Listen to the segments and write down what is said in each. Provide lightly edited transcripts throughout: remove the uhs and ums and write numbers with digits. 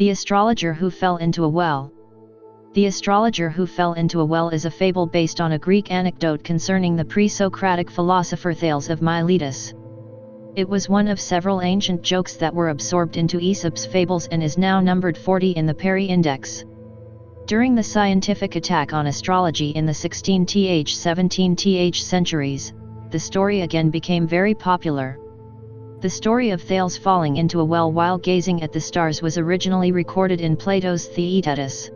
The Astrologer Who Fell into a Well. The Astrologer Who Fell into a Well is a fable based on a Greek anecdote concerning the pre-Socratic philosopher Thales of Miletus. It was one of several ancient jokes that were absorbed into Aesop's Fables and is now numbered 40 in the Perry Index. During the scientific attack on astrology in the 16th-17th centuries, the story again became very popular. The story of Thales falling into a well while gazing at the stars was originally recorded in Plato's Theaetetus.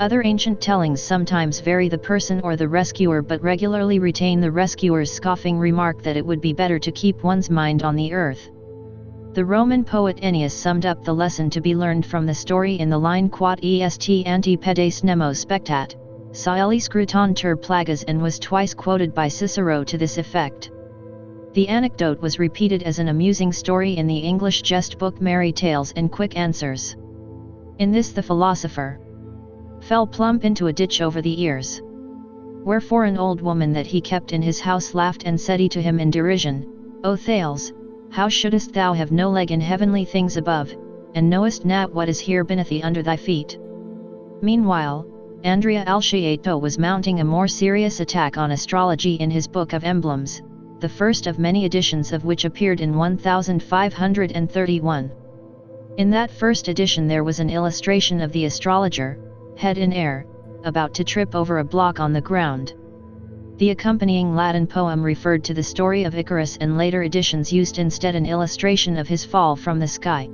Other ancient tellings sometimes vary the person or the rescuer but regularly retain the rescuer's scoffing remark that it would be better to keep one's mind on the earth. The Roman poet Ennius summed up the lesson to be learned from the story in the line Quod est ante pedes nemo spectat, Saeli scrutantur plagas, and was twice quoted by Cicero to this effect. The anecdote was repeated as an amusing story in the English jest book Merry Tales and Quick Answers. In this the philosopher fell plump into a ditch over the ears. Wherefore an old woman that he kept in his house laughed and said he to him in derision, O Thales, how shouldest thou have no leg in heavenly things above, and knowest not what is here beneath thee under thy feet? Meanwhile, Andrea Alciato was mounting a more serious attack on astrology in his Book of Emblems, the first of many editions of which appeared in 1531. In that first edition there was an illustration of the astrologer, head in air, about to trip over a block on the ground. The accompanying Latin poem referred to the story of Icarus, and later editions used instead an illustration of his fall from the sky.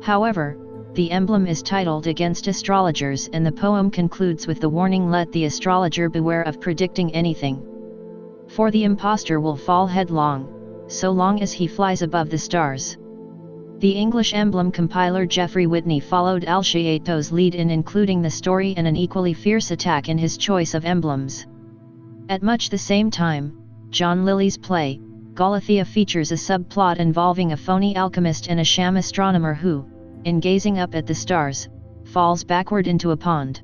However, the emblem is titled Against Astrologers, and the poem concludes with the warning, let the astrologer beware of predicting anything. For the impostor will fall headlong, so long as he flies above the stars. The English emblem compiler Geoffrey Whitney followed Alciato's lead in including the story and an equally fierce attack in his choice of emblems. At much the same time, John Lilly's play, Galathea, features a subplot involving a phony alchemist and a sham astronomer who, in gazing up at the stars, falls backward into a pond.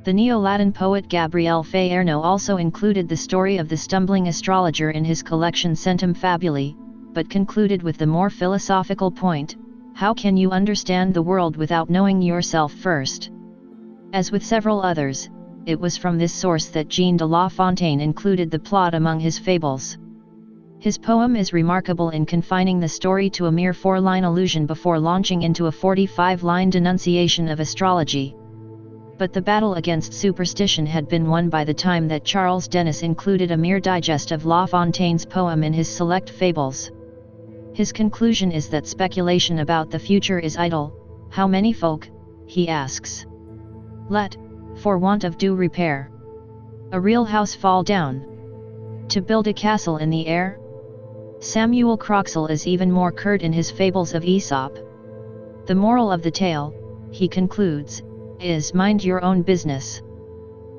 The Neo-Latin poet Gabriel Faerno also included the story of the stumbling astrologer in his collection Centum Fabulae, but concluded with the more philosophical point, how can you understand the world without knowing yourself first? As with several others, it was from this source that Jean de La Fontaine included the plot among his fables. His poem is remarkable in confining the story to a mere 4-line allusion before launching into a 45-line denunciation of astrology. But the battle against superstition had been won by the time that Charles Dennis included a mere digest of La Fontaine's poem in his Select Fables. His conclusion is that speculation about the future is idle. How many folk, he asks, let, for want of due repair, a real house fall down, to build a castle in the air? Samuel Croxall is even more curt in his Fables of Aesop. The moral of the tale, he concludes, is mind your own business.